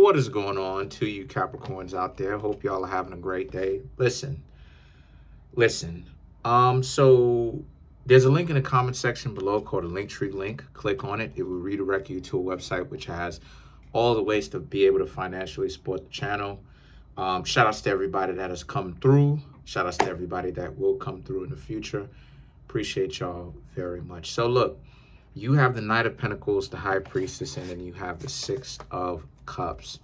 What is going on to you Capricorns out there? Hope y'all are having a great day. Listen. So there's a link in the comment section below called a Linktree link. Click on it. It will redirect you to a website which has all the ways to be able to financially support the channel. Shout outs to everybody that has come through. Shout outs to everybody that will come through in the future. Appreciate y'all very much. So look, you have the Knight of Pentacles, the High Priestess, and then you have the Six of Cups.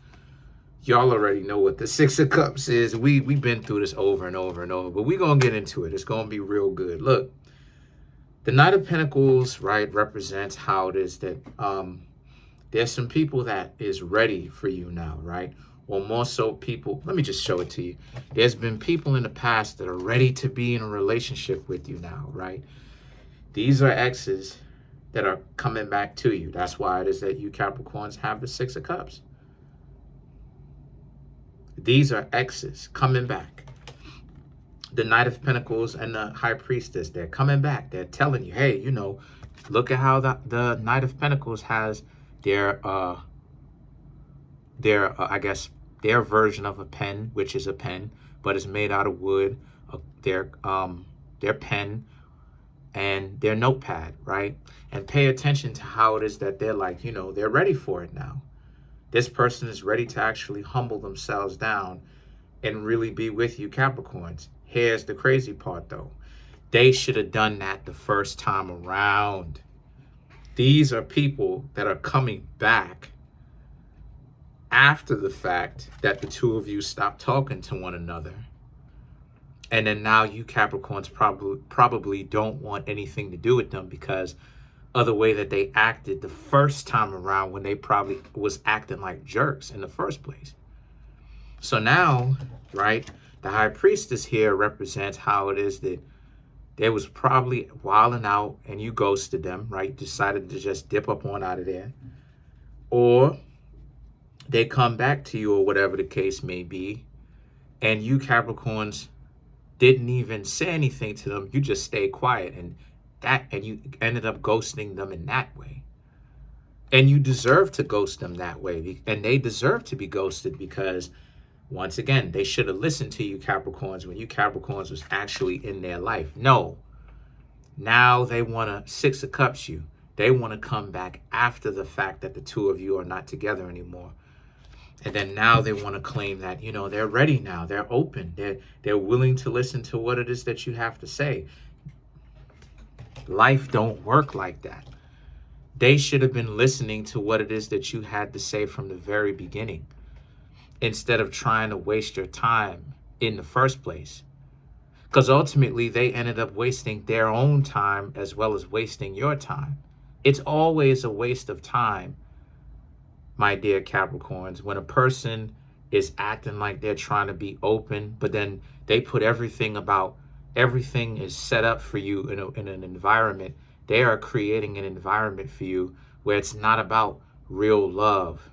Y'all already know what the Six of Cups is. We've been through this over and over and over, but we're going to get into it. It's going to be real good. Look, the Knight of Pentacles, right, represents how it is that there's some people that is ready for you now, right? Or more so people, let me just show it to you. There's been people in the past that are ready to be in a relationship with you now, right? These are exes that are coming back to you. That's why it is that you Capricorns have the Six of Cups. These are exes coming back. The Knight of Pentacles and the High Priestess, they're coming back. They're telling you, hey, you know, look at how the Knight of Pentacles has their I guess, their version of a pen, which is a pen, but it's made out of wood. Their pen and their notepad, right? And pay attention to how it is that they're like, you know, they're ready for it now. This person is ready to actually humble themselves down and really be with you, Capricorns. Here's the crazy part, though. They should have done that the first time around. These are people that are coming back after the fact that the two of you stopped talking to one another. And then now you Capricorns probably don't want anything to do with them because of the way that they acted the first time around when they probably was acting like jerks in the first place. So now, right, the High Priestess here represents how it is that they was probably wilding out and you ghosted them, right? Decided to just dip up on out of there. Or they come back to you or whatever the case may be. And you Capricorns didn't even say anything to them. You just stayed quiet and you ended up ghosting them in that way. And you deserve to ghost them that way. And they deserve to be ghosted because, once again, they should have listened to you Capricorns when you Capricorns was actually in their life. No. Now they want to Six of Cups you. They want to come back after the fact that the two of you are not together anymore. And then now they want to claim that, you know, they're ready now. They're open. They're willing to listen to what it is that you have to say. Life don't work like that. They should have been listening to what it is that you had to say from the very beginning, instead of trying to waste your time in the first place. Because ultimately they ended up wasting their own time as well as wasting your time. It's always a waste of time, my dear Capricorns, when a person is acting like they're trying to be open, but then they put everything is set up for you in an environment. They are creating an environment for you where it's not about real love.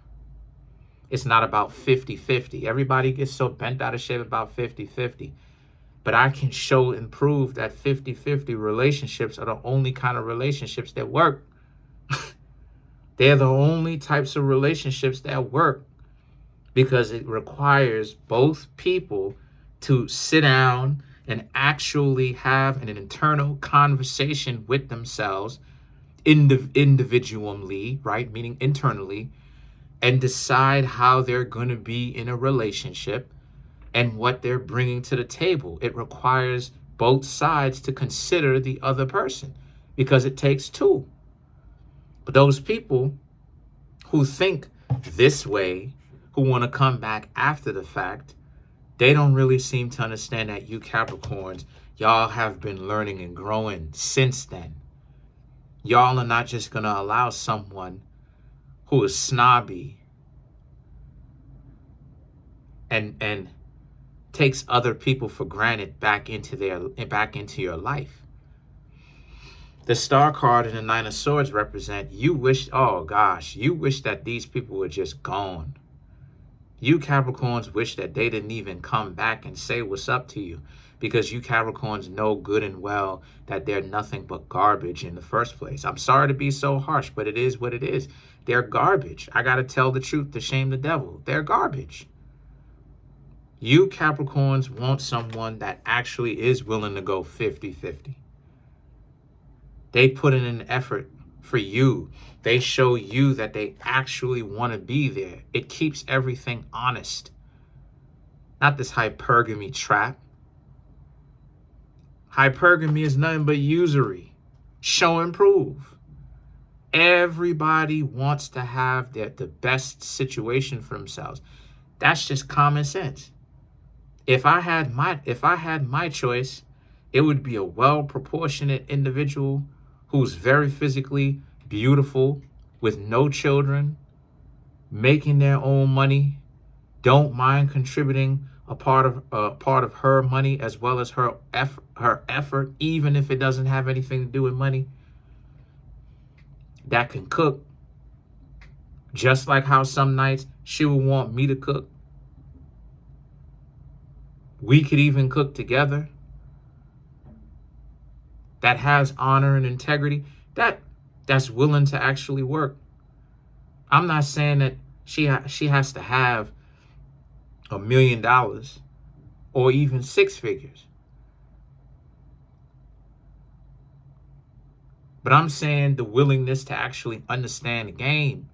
It's not about 50-50. Everybody gets so bent out of shape about 50-50. But I can show and prove that 50-50 relationships are the only kind of relationships that work. They're the only types of relationships that work because it requires both people to sit down and actually have an internal conversation with themselves individually, right? Meaning internally, and decide how they're going to be in a relationship and what they're bringing to the table. It requires both sides to consider the other person because it takes two. But those people who think this way, who want to come back after the fact, they don't really seem to understand that you Capricorns, y'all have been learning and growing since then. Y'all are not just going to allow someone who is snobby and takes other people for granted back into your life. The Star card and the Nine of Swords represent you wish that these people were just gone. You Capricorns wish that they didn't even come back and say what's up to you, because you Capricorns know good and well that they're nothing but garbage in the first place. I'm sorry to be so harsh, but it is what it is. They're garbage. I got to tell the truth to shame the devil. They're garbage. You Capricorns want someone that actually is willing to go 50-50. They put in an effort for you. They show you that they actually want to be there. It keeps everything honest. Not this hypergamy trap. Hypergamy is nothing but usury. Show and prove. Everybody wants to have the best situation for themselves. That's just common sense. If I had my choice, it would be a well-proportionate individual who's very physically beautiful, with no children, making their own money, don't mind contributing a part of her money as well as her effort, even if it doesn't have anything to do with money. That can cook, just like how some nights she would want me to cook. We could even cook together. That has honor and integrity. That's willing to actually work. I'm not saying that she has to have $1 million or even 6 figures. But I'm saying the willingness to actually understand the game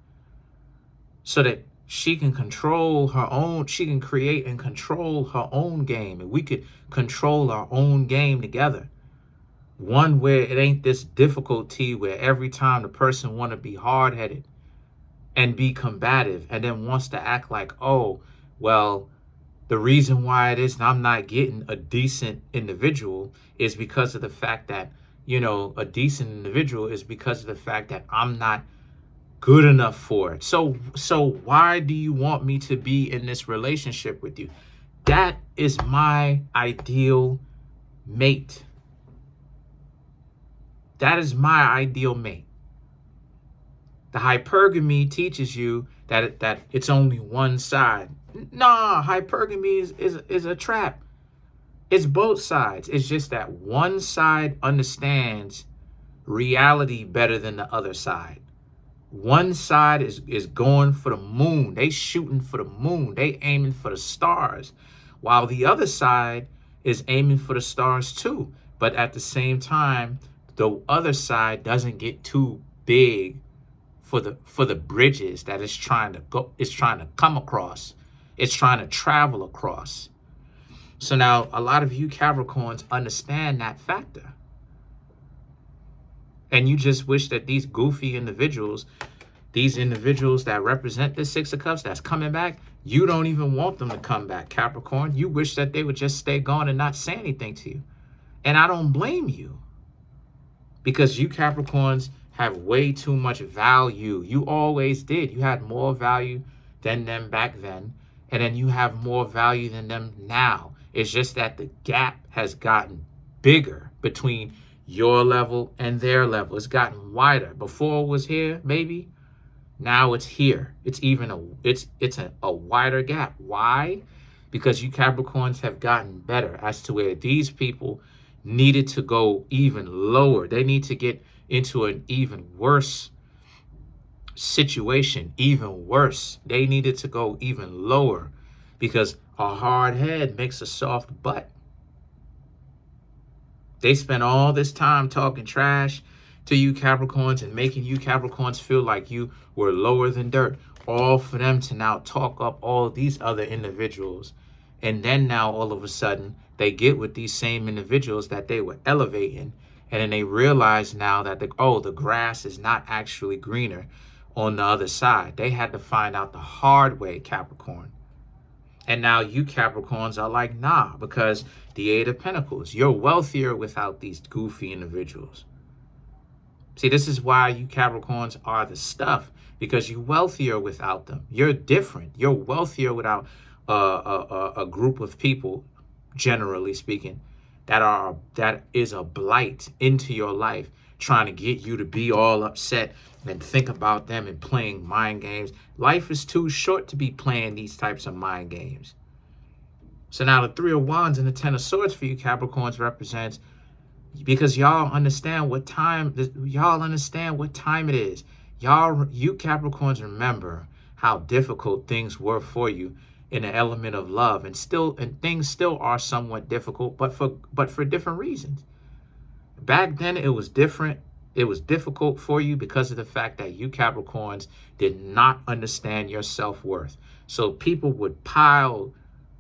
so that she can control her own, she can create and control her own game. And we could control our own game together. One where it ain't this difficulty where every time the person want to be hard-headed and be combative and then wants to act like, oh, well, the reason why it is I'm not getting a decent individual is because of the fact that, a decent individual is because of the fact that I'm not good enough for it. So why do you want me to be in this relationship with you? That is my ideal mate. That is my ideal mate. The hypergamy teaches you that it's only one side. Nah, hypergamy is a trap. It's both sides. It's just that one side understands reality better than the other side. One side is going for the moon. They shooting for the moon. They aiming for the stars. While the other side is aiming for the stars too. But at the same time, the other side doesn't get too big for the bridges that it's trying to come across. It's trying to travel across. So now a lot of you Capricorns understand that factor. And you just wish that these goofy individuals, these individuals that represent the 6 of Cups that's coming back, you don't even want them to come back, Capricorn. You wish that they would just stay gone and not say anything to you. And I don't blame you. Because you Capricorns have way too much value. You always did. You had more value than them back then. And then you have more value than them now. It's just that the gap has gotten bigger between your level and their level. It's gotten wider. Before it was here, maybe. Now it's here. It's even a wider gap. Why? Because you Capricorns have gotten better as to where these people needed to go even lower. They need to get into an even worse situation, even worse. They needed to go even lower because a hard head makes a soft butt. They spent all this time talking trash to you Capricorns and making you Capricorns feel like you were lower than dirt, all for them to now talk up all these other individuals. And then now all of a sudden they get with these same individuals that they were elevating, and then they realize now that the grass is not actually greener on the other side. They had to find out the hard way, Capricorn. And now you Capricorns are like, nah, because the 8 of Pentacles, you're wealthier without these goofy individuals. See, this is why you Capricorns are the stuff, because you're wealthier without them. You're different. You're wealthier without a group of people, generally speaking, that is a blight into your life, trying to get you to be all upset and think about them and playing mind games. Life is too short to be playing these types of mind games. So now the 3 of Wands and the 10 of Swords for you Capricorns represents, because y'all understand what time it is. You Capricorns remember how difficult things were for you in the element of love, and things still are somewhat difficult, but for different reasons. Back then it was different. It was difficult for you because of the fact that you Capricorns did not understand your self-worth. So people would pile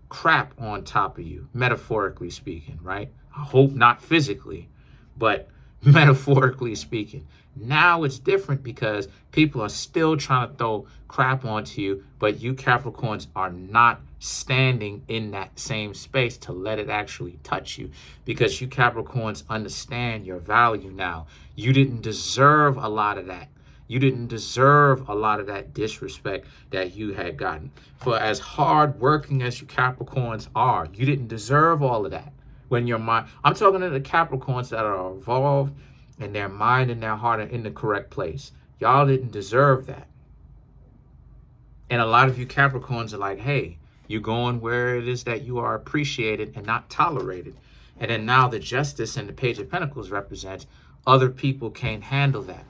crap on top of you, metaphorically speaking, right? I hope not physically, but metaphorically speaking. Now it's different because people are still trying to throw crap onto you, but you Capricorns are not standing in that same space to let it actually touch you, because you Capricorns understand your value now. You didn't deserve a lot of that. You didn't deserve a lot of that disrespect that you had gotten. For as hard working as you Capricorns are, you didn't deserve all of that. When your mind, I'm talking to the Capricorns that are evolved and their mind and their heart are in the correct place. Y'all didn't deserve that. And a lot of you Capricorns are like, hey, you're going where it is that you are appreciated and not tolerated. And then now the Justice and the Page of Pentacles represents other people can't handle that.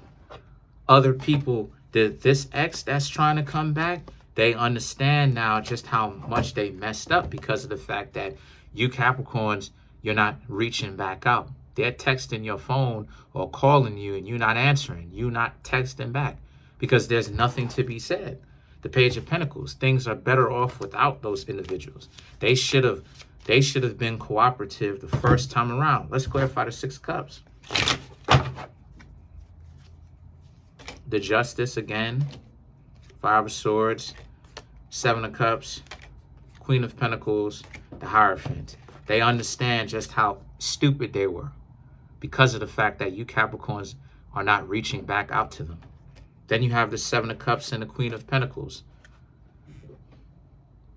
Other people, this ex that's trying to come back, they understand now just how much they messed up because of the fact that you Capricorns, you're not reaching back out. They're texting your phone or calling you and you're not answering. You're not texting back because there's nothing to be said. The Page of Pentacles, things are better off without those individuals. They should have been cooperative the first time around. Let's clarify the 6 of Cups. The Justice again, 5 of Swords, 7 of Cups, Queen of Pentacles, the Hierophant. They understand just how stupid they were because of the fact that you Capricorns are not reaching back out to them. Then you have the 7 of Cups and the Queen of Pentacles.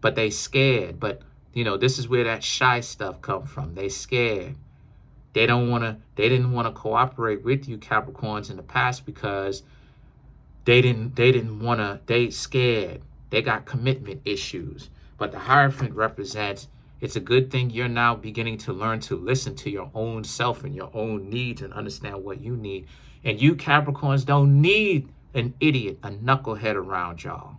But they scared. But, you know, this is where that shy stuff come from. They scared. They didn't want to cooperate with you Capricorns in the past because they scared. They got commitment issues. But the Hierophant represents, it's a good thing you're now beginning to learn to listen to your own self and your own needs and understand what you need. And you Capricorns don't need an idiot, a knucklehead around y'all.